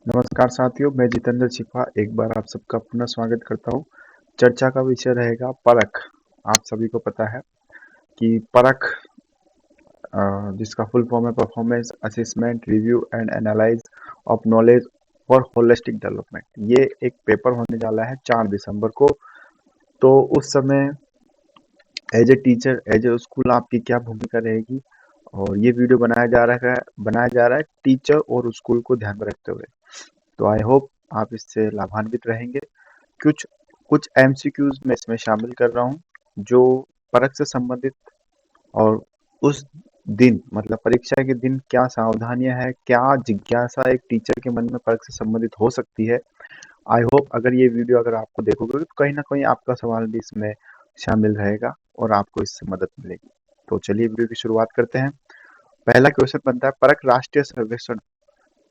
नमस्कार साथियों, मैं जितेंद्र छिपा एक बार आप सबका पुनः स्वागत करता हूँ। चर्चा का विषय रहेगा परख। आप सभी को पता है कि परख जिसका फुल फॉर्म है performance assessment review and analyse of knowledge for holistic development. ये एक पेपर होने वाला है 4 दिसंबर को। तो उस समय as a teacher as a school आपकी क्या भूमिका रहेगी, और ये वीडियो बनाया जा रहा है टीचर और स्कूल को ध्यान में रखते हुए। तो आई होप आप इससे लाभान्वित रहेंगे। कुछ कुछ एमसीक्यूज मैं इसमें शामिल कर रहा हूँ जो परख से संबंधित, और उस दिन मतलब परीक्षा के दिन क्या सावधानियां हैं, क्या जिज्ञासा एक टीचर के मन में परख से संबंधित हो सकती है। आई होप अगर ये वीडियो अगर आपको देखोगे तो कहीं ना कहीं आपका सवाल भी इसमें शामिल रहेगा और आपको इससे मदद मिलेगी। तो चलिए वीडियो की शुरुआत करते हैं। पहला क्वेश्चन बनता है, परख राष्ट्रीय सर्वेक्षण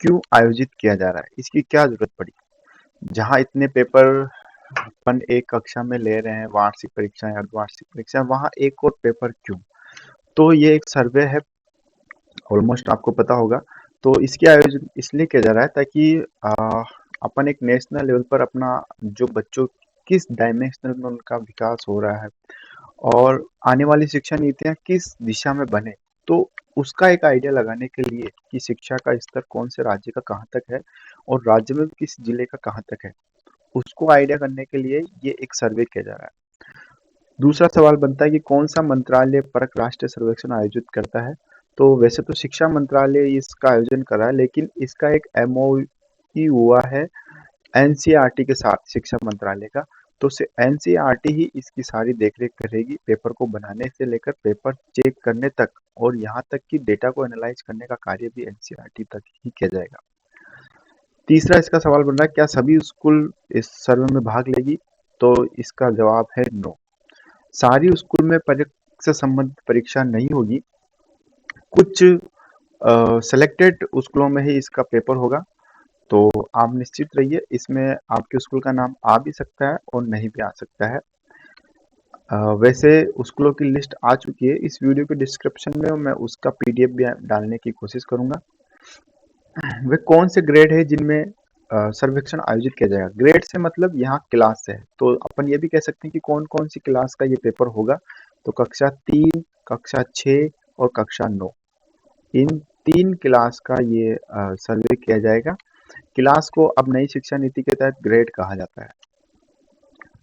क्यों आयोजित किया जा रहा है, इसकी क्या जरूरत पड़ी। जहाँ इतने पेपर अपन एक कक्षा में ले रहे हैं, वार्षिक परीक्षा या अर्धवार्षिक परीक्षा, वहाँ एक और पेपर क्यों। तो ये एक सर्वे है, ऑलमोस्ट आपको पता होगा। तो इसकी आयोजन इसलिए किया जा रहा है ताकि अपन एक नेशनल लेवल पर अपना जो बच्चों किस डायमेंशनल में उनका विकास हो रहा है और आने वाली शिक्षा नीतियाँ किस दिशा में बने, तो उसका एक आइडिया लगाने के लिए कि शिक्षा का स्तर कौन से राज्य का कहाँ तक है और राज्य में किस जिले का कहाँ तक है, उसको आइडिया करने के लिए ये एक सर्वे किया जा रहा है। दूसरा सवाल बनता है कि कौन सा मंत्रालय परख राष्ट्रीय सर्वेक्षण आयोजित करता है। तो वैसे तो शिक्षा मंत्रालय इसका आयोजन कर रहा है, लेकिन इसका एक एमओयू हुआ है एनसीईआरटी के साथ शिक्षा मंत्रालय का। तो एनसीईआरटी ही इसकी सारी देखरेख करेगी, पेपर को बनाने से लेकर पेपर चेक करने तक, और यहाँ तक कि डेटा को एनालाइज करने का कार्य भी एनसीईआरटी तक ही किया जाएगा। तीसरा इसका सवाल बन रहा है, क्या सभी स्कूल इस सर्वे में भाग लेगी। तो इसका जवाब है नो। सारी स्कूल में परीक्षा से संबंधित परीक्षा नहीं होगी। कुछ सेलेक्टेड स्कूलों में ही इसका पेपर होगा। तो आप निश्चित रहिए, इसमें आपके स्कूल का नाम आ भी सकता है और नहीं भी आ सकता है। वैसे स्कूलों की लिस्ट आ चुकी है, इस वीडियो के डिस्क्रिप्शन में मैं उसका पीडीएफ भी डालने की कोशिश करूंगा। वे कौन से ग्रेड है जिनमें सर्वेक्षण आयोजित किया जाएगा। ग्रेड से मतलब यहाँ क्लास से है, तो अपन ये भी कह सकते हैं कि कौन कौन सी क्लास का ये पेपर होगा। तो कक्षा 3, कक्षा 6 और कक्षा 9, इन 3 क्लास का ये सर्वे किया जाएगा। क्लास को अब नई शिक्षा नीति के तहत ग्रेड कहा जाता है।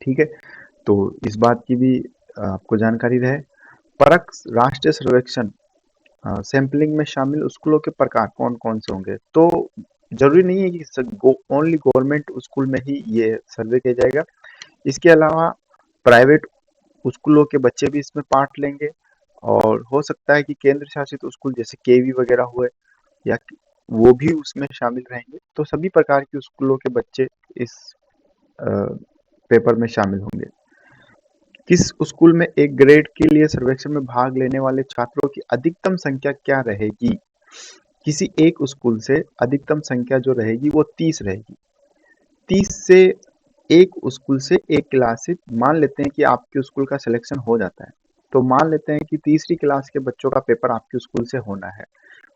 ठीक है, तो इस बात की भी आपको जानकारी रहे। परख राष्ट्रीय सर्वेक्षण सैंपलिंग में शामिल स्कूलों के प्रकार कौन कौन से होंगे। तो जरूरी नहीं है कि ओनली गवर्नमेंट स्कूल में ही ये सर्वे किया जाएगा। इसके अलावा प्राइवेट स्कूलों के बच्चे भी इसमें पार्ट लेंगे, और हो सकता है कि केंद्र शासित स्कूल जैसे केवी वगैरह हुए या वो भी उसमें शामिल रहेंगे। तो सभी प्रकार के स्कूलों के बच्चे इस पेपर में शामिल होंगे। किस स्कूल में एक ग्रेड के लिए सर्वेक्षण में भाग लेने वाले छात्रों की अधिकतम संख्या क्या रहेगी। किसी एक स्कूल से अधिकतम संख्या जो रहेगी वो 30 रहेगी। 30 से एक स्कूल से एक क्लास से मान लेते हैं कि आपके स्कूल का सिलेक्शन हो जाता है, तो मान लेते हैं कि तीसरी क्लास के बच्चों का पेपर आपके स्कूल से होना है।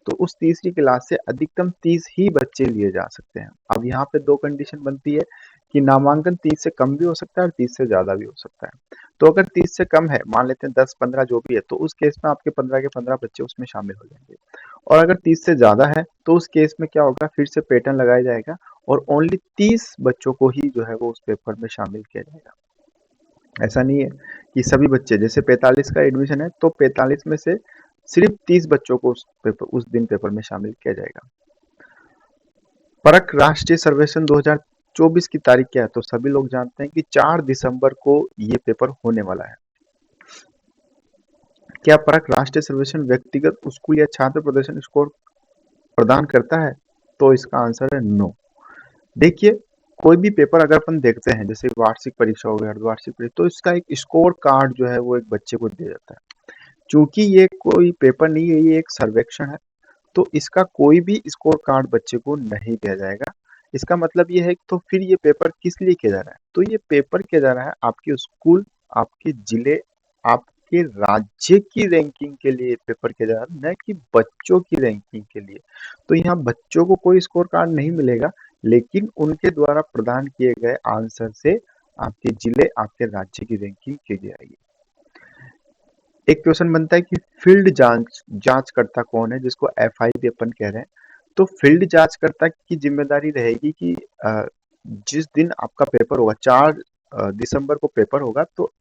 तो उस तीसरी क्लास से अधिकतम 30 ही बच्चे लिए जा सकते हैं। अब यहाँ पे 2 कंडीशन बनती है कि नामांकन 30 से कम भी हो सकता है और 30 से ज्यादा भी हो सकता है। तो अगर 30 से कम है, मान लेते हैं 10-15 जो भी है, तो उस केस में आपके 15 के 15 बच्चे उसमें शामिल हो जाएंगे। और अगर 30 से ज्यादा है तो उस केस में क्या होगा, फिर से पैटर्न लगाया जाएगा और ओनली 30 बच्चों को ही जो है वो उस पेपर में शामिल किया जाएगा। ऐसा नहीं है कि सभी बच्चे, जैसे 45 का एडमिशन है तो 45 में से सिर्फ 30 बच्चों को उस दिन पेपर में शामिल किया जाएगा। परख राष्ट्रीय सर्वेक्षण 2024 की तारीख क्या है। तो सभी लोग जानते हैं कि 4 दिसंबर को ये पेपर होने वाला है। क्या परख राष्ट्रीय सर्वेक्षण व्यक्तिगत स्कूल या छात्र प्रदर्शन स्कोर प्रदान करता है। तो इसका आंसर है नो। देखिए, कोई भी पेपर अगर अपन देखते हैं, जैसे वार्षिक परीक्षा हो गया, अर्धवार्षिक परीक्षा, तो इसका एक स्कोर कार्ड जो है वो एक बच्चे को दिया जाता है। चूंकि ये कोई पेपर नहीं है, ये एक सर्वेक्षण है, तो इसका कोई भी स्कोर कार्ड बच्चे को नहीं दिया जाएगा। इसका मतलब ये है, तो फिर ये पेपर किस लिए किया जा रहा है। तो ये पेपर किया जा रहा है आपके स्कूल, आपके जिले, आपके राज्य की रैंकिंग के लिए पेपर किया जा रहा है, न कि बच्चों की रैंकिंग के लिए। तो यहाँ बच्चों को कोई स्कोर कार्ड नहीं मिलेगा, लेकिन उनके द्वारा प्रदान किए गए आंसर से आपके जिले, आपके राज्य की रैंकिंग की जाएगी। एक क्वेश्चन बनता है कि फील्ड जांचकर्ता कौन है, जिसको एफआई भी अपन कह रहे हैं। तो फील्ड जांचकर्ता की जिम्मेदारी रहेगी कि जिस दिन आपका पेपर होगा, 4 दिसंबर को पेपर होगा, तो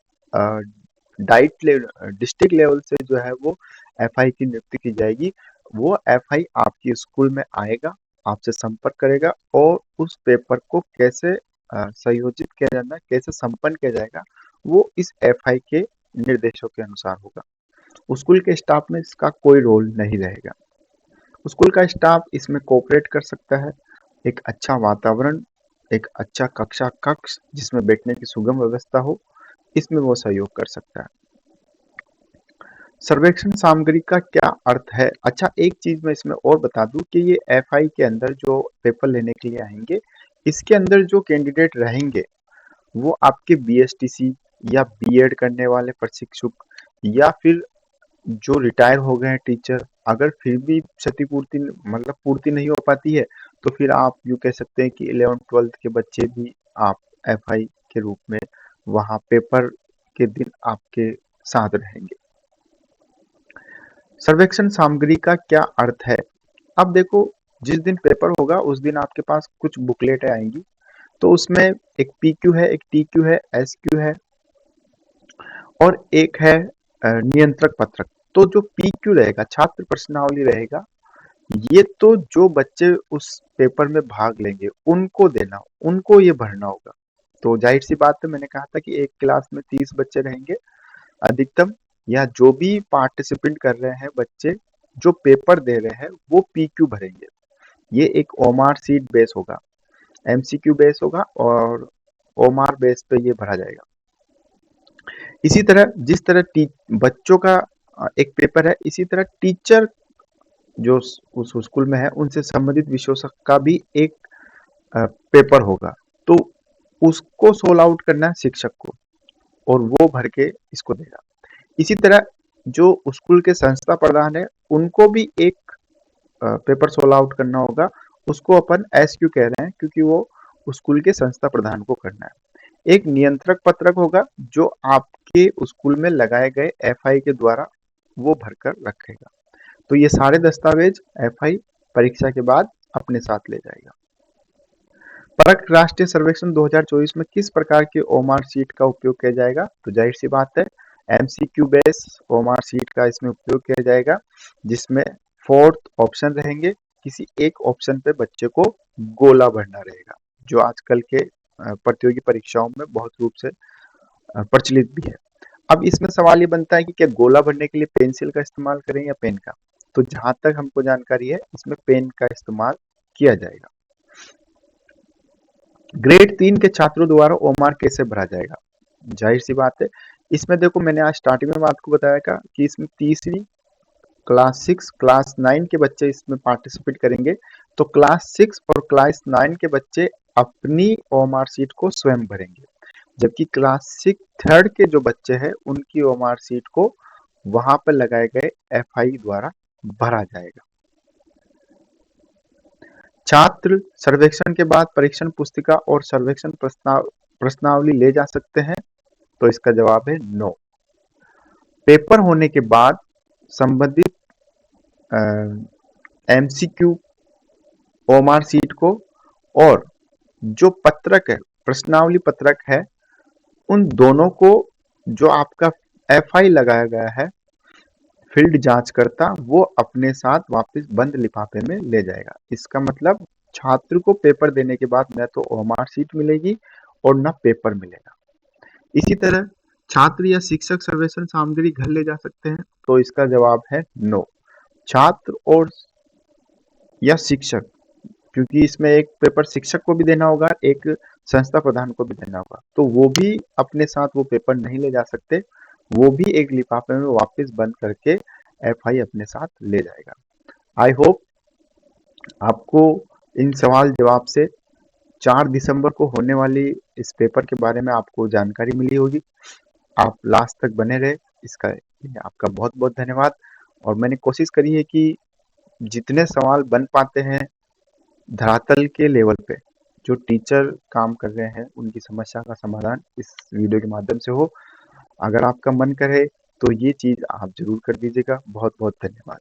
डिस्ट्रिक्ट लेवल से जो है वो एफआई की नियुक्ति की जाएगी। वो एफआई आपकी स्कूल में आएगा, आपसे संपर्क करेगा और उस पेपर को कैसे संयोजित किया जाना है, कैसे संपन्न किया जाएगा, वो इस एफआई के निर्देशों के अनुसार होगा। स्कूल के स्टाफ में इसका कोई रोल नहीं रहेगा। स्कूल का स्टाफ इसमें कोऑपरेट कर सकता है। एक अच्छा वातावरण, एक अच्छा कक्षा कक्ष जिसमें बैठने की सुगम व्यवस्था हो, इसमें वो सहयोग कर सकता है। सर्वेक्षण सामग्री का क्या अर्थ है? अच्छा, एक चीज मैं इसमें और बता दूं कि ये एफआई के अंदर जो पेपर लेने के लिए आएंगे, इसके अंदर जो कैंडिडेट रहेंगे वो आपके बीएसटीसी या बीएड करने वाले प्रशिक्षुक या फिर जो रिटायर हो गए हैं टीचर, अगर फिर भी क्षतिपूर्ति मतलब पूर्ति नहीं हो पाती है, तो फिर आप यूँ कह सकते हैं कि 11th-12th के बच्चे भी आप एफआई के रूप में वहाँ पेपर के दिन आपके साथ रहेंगे। सर्वेक्षण सामग्री का क्या अर्थ है? अब देखो, जिस दिन पेपर होगा उस दिन आपके पास कुछ बुकलेटें आएंगी, तो उसमें एक पीक्यू है, एक टीक्यू है, एसक्यू है और एक है नियंत्रक पत्रक। तो जो पीक्यू रहेगा, छात्र प्रश्नावली रहेगा, ये तो जो बच्चे उस पेपर में भाग लेंगे उनको देना, उनको ये भरना होगा। तो जाहिर सी बात है, मैंने कहा था कि एक क्लास में 30 बच्चे रहेंगे अधिकतम, या जो भी पार्टिसिपेंट कर रहे हैं बच्चे जो पेपर दे रहे हैं वो पीक्यू भरेंगे। ये एक ओमार सीट बेस होगा, एमसीक्यू बेस होगा और ओमार बेस पे ये भरा जाएगा। इसी तरह जिस तरह बच्चों का एक पेपर है, इसी तरह टीचर जो उस स्कूल में है उनसे संबंधित विषयों का भी एक पेपर होगा, तो उसको सोल आउट करना है शिक्षक को और वो भर के इसको देगा। इसी तरह जो स्कूल के संस्था प्रधान है उनको भी एक पेपर सोल आउट करना होगा, उसको अपन एसक्यू कह रहे हैं क्योंकि वो स्कूल के संस्था प्रधान को करना है। एक नियंत्रक पत्रक होगा जो आपके स्कूल में लगाए गए एफआई के द्वारा वो भरकर रखेगा। तो ये सारे दस्तावेज एफआई परीक्षा के बाद अपने साथ ले जाएगा। परख राष्ट्रीय सर्वेक्षण 2024 में किस प्रकार के ओमार शीट का उपयोग किया जाएगा? तो जाहिर सी बात है, एमसीक्यू बेस ओमार शीट का इसमें उपयोग किया जाएगा, जिसमें 4th ऑप्शन रहेंगे। किसी एक ऑप्शन पे बच्चे को गोला भरना रहेगा, जो आजकल के प्रतियोगी परीक्षाओं में बहुत रूप से प्रचलित भी है। अब इसमें सवाल ये बनता है कि क्या गोला भरने के लिए पेंसिल का इस्तेमाल करें या पेन का? तो जहां तक हमको जानकारी है, इसमें पेन का इस्तेमाल किया जाएगा। ग्रेड 3 के छात्रों द्वारा ओमार कैसे भरा जाएगा? जाहिर सी बात है, इसमें देखो मैंने आज स्टार्टिंग में आपको बताया था कि इसमें तीसरी, क्लास 6, क्लास 9 के बच्चे इसमें पार्टिसिपेट करेंगे। तो क्लास 6 और क्लास 9 के बच्चे अपनी ओमार सीट को स्वयं भरेंगे, जबकि क्लास 6 थर्ड के जो बच्चे हैं उनकी ओमार सीट को वहां पर लगाए गए एफआई द्वारा भरा जाएगा। छात्र सर्वेक्षण के बाद परीक्षण पुस्तिका और सर्वेक्षण प्रश्नावली ले जा सकते हैं? तो इसका जवाब है नो। पेपर होने के बाद संबंधित एमसीक्यू ओमार सीट को और जो पत्रक है, प्रश्नावली पत्रक है, उन दोनों को जो आपका एफआई लगाया गया है फील्ड जांचकर्ता, वो अपने साथ वापस बंद लिफाफे में ले जाएगा। इसका मतलब छात्र को पेपर देने के बाद न तो ओमार सीट मिलेगी और न पेपर मिलेगा। इसी तरह छात्र या शिक्षक सर्वेक्षण सामग्री घर ले जा सकते हैं? तो इसका जवाब है नो। छात्र और या शिक्षक, क्योंकि इसमें एक पेपर शिक्षक को भी देना होगा, एक संस्था प्रधान को भी देना होगा, तो वो भी अपने साथ वो पेपर नहीं ले जा सकते, वो भी एक लिफाफे में वापस बंद करके एफआई अपने साथ ले जाएगा। आई होप आपको इन सवाल जवाब से 4 दिसंबर को होने वाली इस पेपर के बारे में आपको जानकारी मिली होगी। आप लास्ट तक बने रहे, इसका आपका बहुत बहुत धन्यवाद। और मैंने कोशिश करी है कि जितने सवाल बन पाते हैं धरातल के लेवल पे, जो टीचर काम कर रहे हैं उनकी समस्या का समाधान इस वीडियो के माध्यम से हो। अगर आपका मन करे तो ये चीज़ आप ज़रूर कर दीजिएगा। बहुत-बहुत धन्यवाद।